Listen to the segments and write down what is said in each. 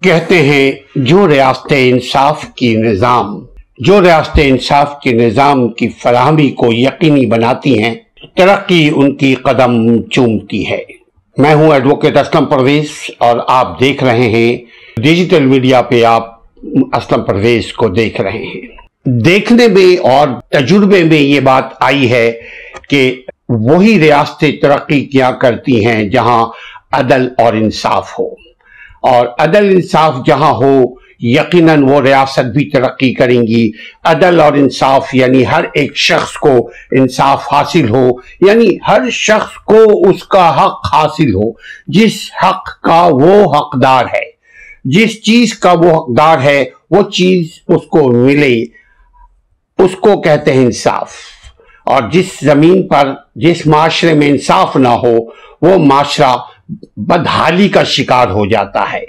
कहते हैं जो रियासत इंसाफ की निज़ाम की फराहमी को यकीनी बनाती हैं, तरक्की उनकी कदम चूमती है। मैं हूं एडवोकेट असलम परवेज और आप देख रहे हैं डिजिटल मीडिया पे आप असलम परवेज को देख रहे हैं। देखने में और तजुर्बे में ये बात आई है कि वही रियासतें तरक्की क्या करती हैं जहां अदल और इंसाफ हो, और अदल इंसाफ जहां हो यकीनन वो रियासत भी तरक्की करेंगी। अदल और इंसाफ यानी हर एक शख्स को इंसाफ हासिल हो, यानी हर शख्स को उसका हक हासिल हो, जिस हक का वो हकदार है, जिस चीज का वो हकदार है वो चीज उसको मिले, उसको कहते हैं इंसाफ। और जिस जमीन पर जिस माशरे में इंसाफ ना हो वो माशरा बदहाली का शिकार हो जाता है।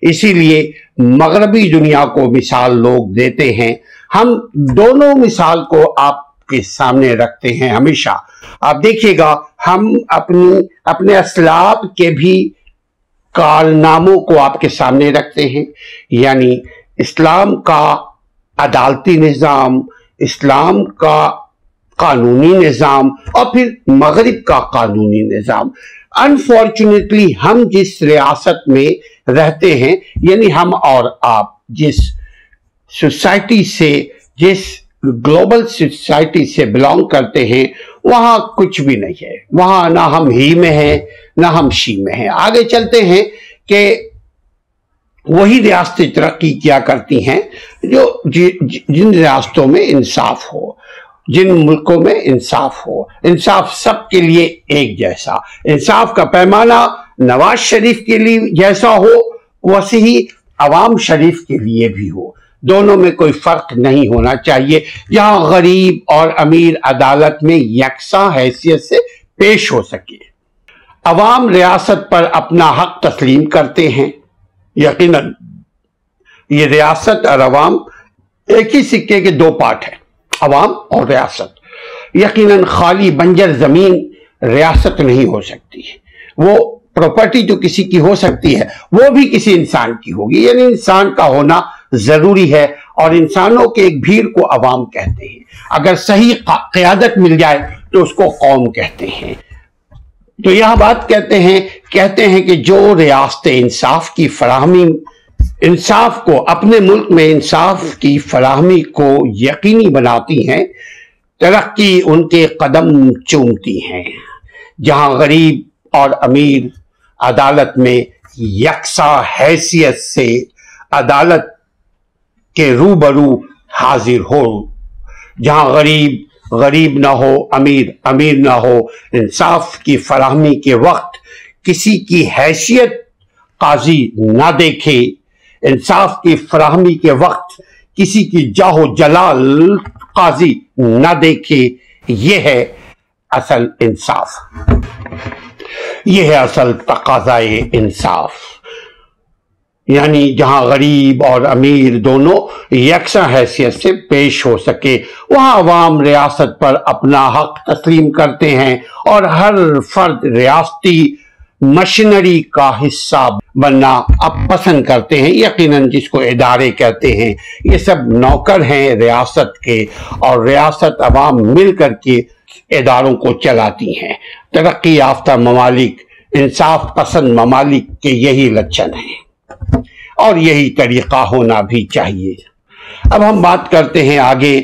इसीलिए मगरबी दुनिया को मिसाल लोग देते हैं। हम दोनों मिसाल को आपके सामने रखते हैं हमेशा। आप देखिएगा, हम अपने असलाफ के भी कारनामों को आपके सामने रखते हैं, यानी इस्लाम का अदालती निज़ाम, इस्लाम का कानूनी निज़ाम और फिर मगरिब का कानूनी निज़ाम। अनफॉर्चुनेटली हम जिस रियासत में रहते हैं, यानी हम और आप जिस सोसाइटी से, जिस ग्लोबल सोसाइटी से बिलोंग करते हैं, वहां कुछ भी नहीं है। वहां ना हम ही में हैं ना हम शी में हैं। आगे चलते हैं कि वही रियासतें तरक्की क्या करती हैं जो जिन रियासतों में इंसाफ हो, जिन मुल्कों में इंसाफ हो। इंसाफ सबके लिए एक जैसा, इंसाफ का पैमाना नवाज शरीफ के लिए जैसा हो वैसे ही अवाम शरीफ के लिए भी हो। दोनों में कोई फर्क नहीं होना चाहिए। जहां गरीब और अमीर अदालत में यकसा हैसियत से पेश हो सके। अवाम रियासत पर अपना हक तस्लीम करते हैं। यकीनन ये रियासत और अवाम एक ही सिक्के के दो पार्ट हैं, अवाम और रियासत। यकीनन खाली बंजर जमीन रियासत नहीं हो सकती। वो प्रॉपर्टी तो किसी की हो सकती है, वो भी किसी इंसान की होगी, यानी इंसान का होना जरूरी है। और इंसानों के एक भीड़ को अवाम कहते हैं। अगर सही क़यादत मिल जाए तो उसको कौम कहते हैं। तो यह बात कहते हैं कि जो रियासत इंसाफ की फराहमी, इंसाफ को अपने मुल्क में इंसाफ की फराहमी को यकीनी बनाती हैं, तरक्की उनके कदम चूमती हैं। जहां गरीब और अमीर अदालत में यकसा हैसियत से अदालत के रूबरू हाजिर हो, जहां गरीब ना हो, अमीर ना हो, इंसाफ की फराहमी के वक्त किसी की हैसियत काजी ना देखे, इंसाफ की फराहमी के वक्त किसी की जाहो जलाल काजी ना देखे। ये है असल इंसाफ, ये है असल तकाज़ाए इंसाफ। यानी जहां गरीब और अमीर दोनों यकसा हैसियत से पेश हो सके, वहां अवाम रियासत पर अपना हक तस्लीम करते हैं और हर फर्द रियासती मशीनरी का हिस्सा बनना अब पसंद करते हैं। यकीनन जिसको इदारे कहते हैं, ये सब नौकर हैं रियासत के, और रियासत अवाम मिलकर के इदारों को चलाती हैं। तरक्की याफ्ता ममालिक, इंसाफ पसंद ममालिक के यही लक्षण हैं और यही तरीका होना भी चाहिए। अब हम बात करते हैं आगे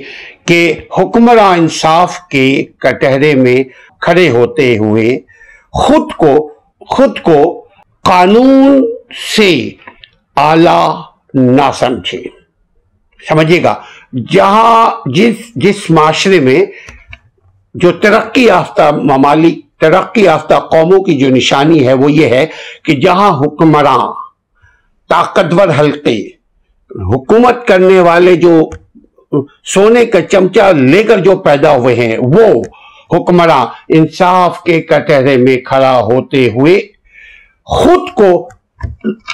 कि हुक्मरान इंसाफ के कटहरे में खड़े होते हुए खुद को कानून से आला ना समझे। समझिएगा, जहां जिस माशरे में जो तरक्की याफ्ता ममालिक, तरक्की याफ्ता कौमों की जो निशानी है वो ये है कि जहां हुक्मरान, ताकतवर हल्के, हुकूमत करने वाले जो सोने का चमचा लेकर जो पैदा हुए हैं, वो हुक्मरान इंसाफ के कटहरे में खड़ा होते हुए खुद को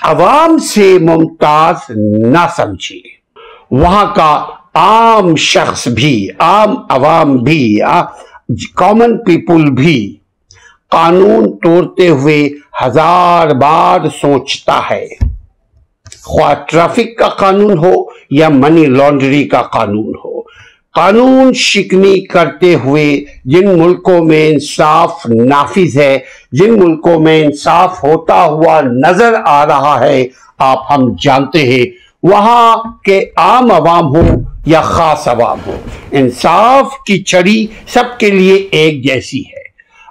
अवाम से मुमताज ना समझे। वहां का आम शख्स भी, आम अवाम भी, कॉमन पीपुल भी कानून तोड़ते हुए हजार बार सोचता है। خواہ ٹریفک کا قانون ہو یا منی لانڈری کا قانون ہو، قانون شکنی کرتے ہوئے جن ملکوں میں انصاف نافذ ہے، جن ملکوں میں انصاف ہوتا ہوا نظر آ رہا ہے، ہم جانتے ہیں وہاں کے عام عوام ہو یا خاص عوام ہو، انصاف کی چھڑی سب کے لیے ایک جیسی ہے۔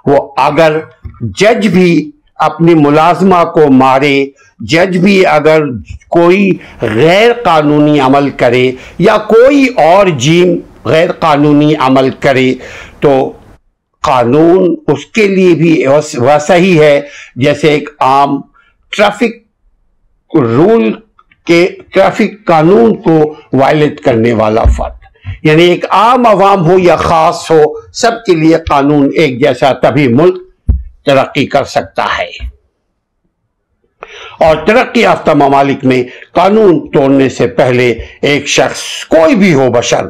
وہ اگر جج بھی اپنی ملازمہ کو مارے، جج بھی اگر کوئی غیر قانونی عمل کرے یا کوئی اور جرم غیر قانونی عمل کرے، تو قانون اس کے لیے بھی ویسا ہی ہے جیسے ایک عام ٹریفک رول کے ٹریفک قانون کو وائلیٹ کرنے والا فرد، یعنی ایک عام عوام ہو یا خاص ہو، سب کے لیے قانون ایک جیسا، تبھی ملک ترقی کر سکتا ہے۔ اور ترقی یافتہ ممالک میں قانون توڑنے سے پہلے ایک شخص، کوئی بھی ہو بشر،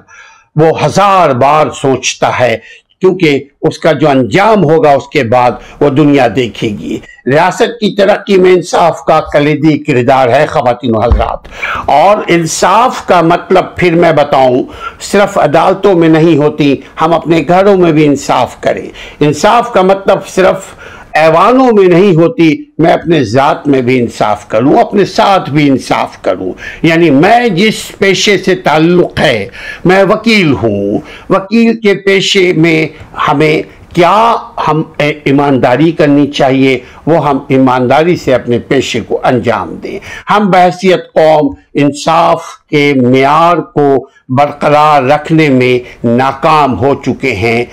وہ 1000 بار سوچتا ہے، کیونکہ اس کا جو انجام ہوگا اس کے بعد وہ دنیا دیکھے گی۔ ریاست کی ترقی میں انصاف کا کلیدی کردار ہے خواتین و حضرات، اور انصاف کا مطلب پھر میں بتاؤں صرف عدالتوں میں نہیں ہوتی، ہم اپنے گھروں میں بھی انصاف کریں۔ انصاف کا مطلب صرف ایوانوں میں نہیں ہوتی، میں اپنے ذات میں بھی انصاف کروں، اپنے ساتھ بھی انصاف کروں۔ یعنی میں جس پیشے سے تعلق ہے، میں وکیل ہوں، وکیل کے پیشے میں ہمیں کیا ہم ایمانداری کرنی چاہیے، وہ ہم ایمانداری سے اپنے پیشے کو انجام دیں۔ ہم بحیثیت قوم انصاف کے معیار کو برقرار رکھنے میں ناکام ہو چکے ہیں،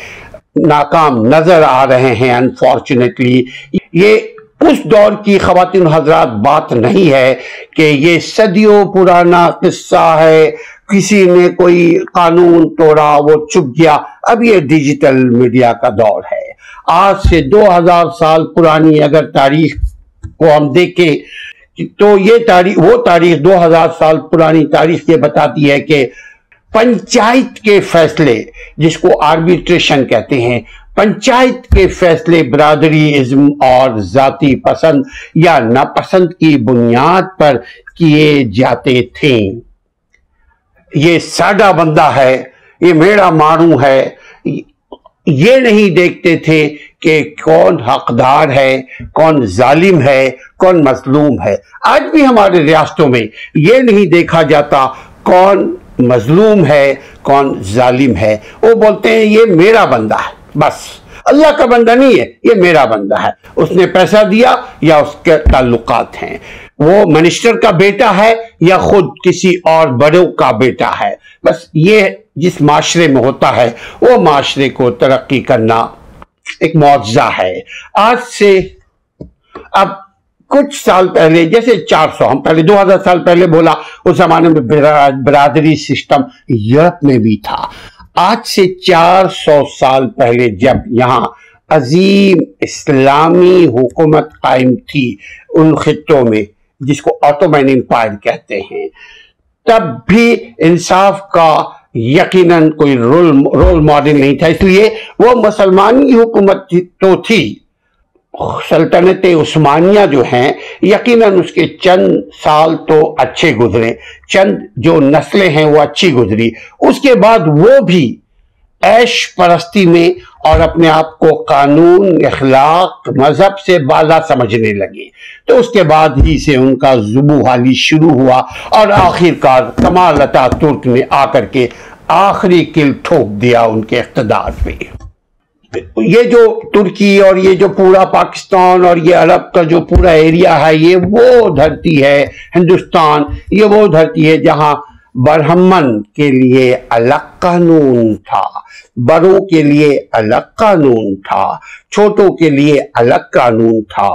ناکام نظر آ رہے ہیں۔ انفارچونیٹلی یہ اس دور کی خواتین حضرات بات نہیں ہے کہ یہ صدیوں پرانا قصہ ہے، کسی نے کوئی قانون توڑا وہ چپ گیا۔ اب یہ ڈیجیٹل میڈیا کا دور ہے۔ آج سے 2000 سال پرانی اگر تاریخ کو ہم دیکھیں تو یہ وہ تاریخ 2000 سال پرانی تاریخ یہ بتاتی ہے کہ پنچایت کے فیصلے، جس کو آربیٹریشن کہتے ہیں، پنچایت کے فیصلے برادری ازم اور ذاتی پسند یا ناپسند کی بنیاد پر کیے جاتے تھے۔ یہ سادہ بندہ ہے، یہ میرا ماروں ہے، یہ نہیں دیکھتے تھے کہ کون حقدار ہے، کون ظالم ہے، کون مظلوم ہے۔ آج بھی ہمارے ریاستوں میں یہ نہیں دیکھا جاتا کون مظلوم ہے، کون ظالم ہے۔ وہ بولتے ہیں یہ میرا بندہ ہے، بس اللہ کا بندہ نہیں ہے، یہ میرا بندہ ہے، اس نے پیسہ دیا یا اس کے تعلقات ہیں، وہ منسٹر کا بیٹا ہے یا خود کسی اور بڑوں کا بیٹا ہے۔ بس یہ جس معاشرے میں ہوتا ہے وہ معاشرے کو ترقی کرنا ایک معجزہ ہے۔ آج سے اب کچھ سال پہلے، جیسے 400، ہم پہلے 2000 سال پہلے بولا، اس زمانے میں برادری سسٹم یورپ میں بھی تھا۔ آج سے 400 سال پہلے جب یہاں عظیم اسلامی حکومت قائم تھی ان خطوں میں جس کو آٹومین امپائر کہتے ہیں، تب بھی انصاف کا یقیناً کوئی رول ماڈل نہیں تھا، اس لیے وہ مسلمانی حکومت تو تھی۔ سلطنت عثمانیہ جو ہیں یقیناً اس کے چند سال تو اچھے گزرے، چند جو نسلیں ہیں وہ اچھی گزری، اس کے بعد وہ بھی عیش پرستی میں اور اپنے آپ کو قانون، اخلاق، مذہب سے بالا سمجھنے لگے۔ تو اس کے بعد ہی سے ان کا ذبح حالی شروع ہوا اور آخرکار کمال اتا ترک نے آ کر کے آخری کل ٹھوک دیا ان کے اقتدار پہ۔ یہ جو ترکی اور یہ جو پورا پاکستان اور یہ عرب کا جو پورا ایریا ہے، یہ وہ دھرتی ہے، ہندوستان یہ وہ دھرتی ہے جہاں برہمن کے لیے الگ قانون تھا، بڑوں کے لیے الگ قانون تھا، چھوٹوں کے لیے الگ قانون تھا،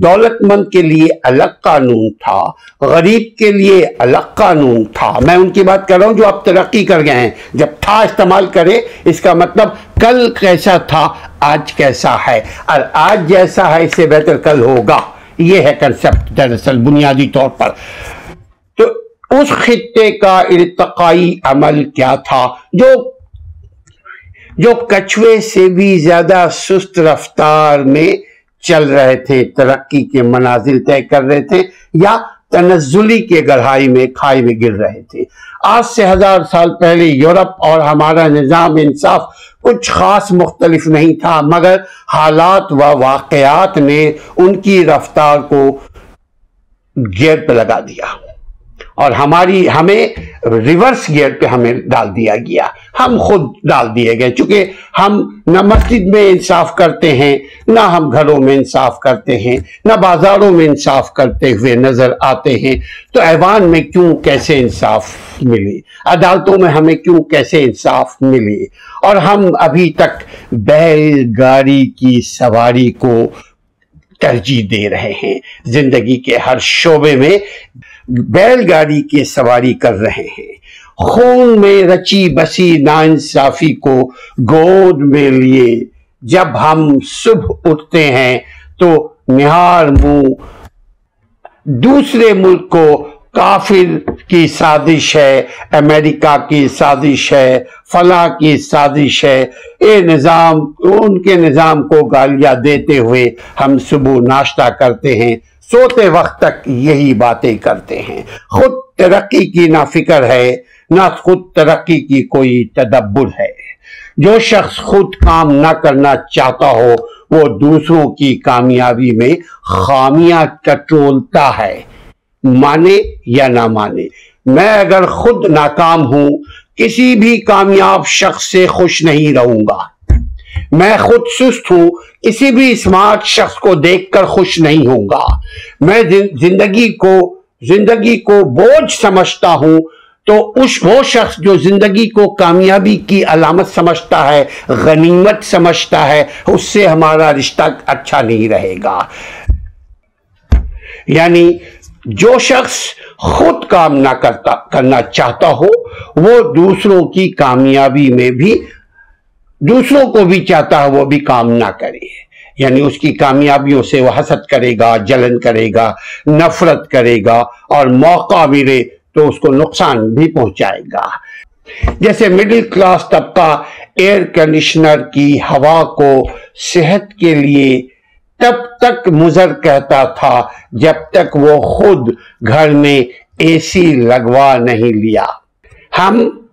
دولت مند کے لیے الگ قانون تھا، غریب کے لیے الگ قانون تھا۔ میں ان کی بات کر رہا ہوں جو اب ترقی کر گئے ہیں۔ جب تھا استعمال کرے، اس کا مطلب کل کیسا تھا آج کیسا ہے، اور آج جیسا ہے اس سے بہتر کل ہوگا۔ یہ ہے کنسپٹ دراصل بنیادی طور پر۔ تو اس خطے کا ارتقائی عمل کیا تھا جو کچھوے سے بھی زیادہ سست رفتار میں چل رہے تھے، ترقی کے منازل طے کر رہے تھے، یا तनज़्ज़ुली के गहराई में खाई में गिर रहे थे। आज से 1000 साल पहले यूरोप और हमारा निज़ाम इंसाफ कुछ खास मुख्तलिफ नहीं था, मगर हालात व वाक़यात ने उनकी रफ्तार को गियर पे लगा दिया और हमें रिवर्स गियर पे हमें डाल दिया गया। हम खुद डाल दिए गए, चूंकि हम न मस्जिद में इंसाफ करते हैं, ना हम घरों में इंसाफ करते हैं, ना बाजारों में इंसाफ करते हुए नजर आते हैं, तो ऐवान में क्यों कैसे इंसाफ मिले, अदालतों में हमें क्यों कैसे इंसाफ मिले। और हम अभी तक बैलगाड़ी की सवारी को तरजीह दे रहे हैं, जिंदगी के हर शोबे में बैलगाड़ी की सवारी कर रहे हैं। खून में रची बसी नाइंसाफी को गोद में लिए जब हम सुबह उठते हैं तो निहार मुंह दूसरे मुल्क को काफिर की साजिश है, अमेरिका की साजिश है, फला की साजिश है, ये निजाम, उनके निजाम को गालियां देते हुए हम सुबह नाश्ता करते हैं, सोते वक्त तक यही बातें करते हैं। खुद तरक्की की ना फिक्र है, ना खुद तरक्की की कोई तदब्बुर है। जो शख्स खुद काम ना करना चाहता हो वो दूसरों की कामयाबी में खामियां टटोलता है, माने या ना माने। मैं अगर खुद नाकाम हूं, किसी भी कामयाब शख्स से खुश नहीं रहूंगा। मैं खुद सुस्त हूं, किसी भी स्मार्ट शख्स को देखकर खुश नहीं होऊंगा। मैं जिंदगी को बोझ समझता हूं, तो वो शख्स जो जिंदगी को कामयाबी की अलामत समझता है, गनीमत समझता है, उससे हमारा रिश्ता अच्छा नहीं रहेगा। यानी जो शख्स खुद काम ना करना चाहता हो वो दूसरों की कामयाबी में भी दूसरों को भी चाहता है वो भी काम ना करे, यानी उसकी कामयाबियों से वो हसद करेगा, जलन करेगा, नफरत करेगा और मौका मिले तो उसको नुकसान भी पहुंचाएगा। जैसे मिडिल क्लास तबका एयर कंडीशनर की हवा को सेहत के लिए तब तक मुज़र कहता था जब तक वो खुद घर में एसी लगवा नहीं लिया। हम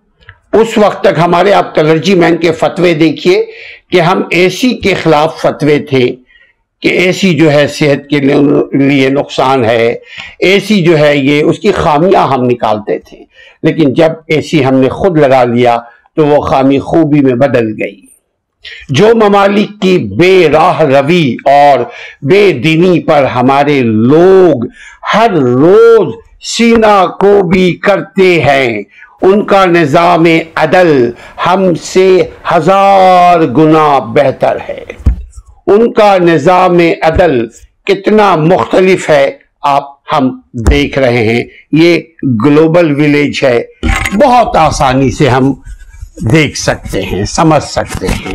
उस वक्त तक हमारे, आप क्लर्जी मैन के फतवे देखिए कि हम एसी के खिलाफ फतवे थे कि एसी जो है सेहत के लिए नुकसान है, एसी जो है ये उसकी खामियां हम निकालते थे। लेकिन जब एसी हमने खुद लगा लिया तो वो खामी खूबी में बदल गई। जो ममालिक की बेराह रवी और बेदीनी पर हमारे लोग हर रोज सीना को भी करते हैं, उनका निजाम अदल हमसे 1000 गुना बेहतर है। उनका निजाम अदल कितना मुख्तलिफ है हम देख रहे हैं। ये ग्लोबल विलेज है, बहुत आसानी से हम देख सकते हैं, समझ सकते हैं।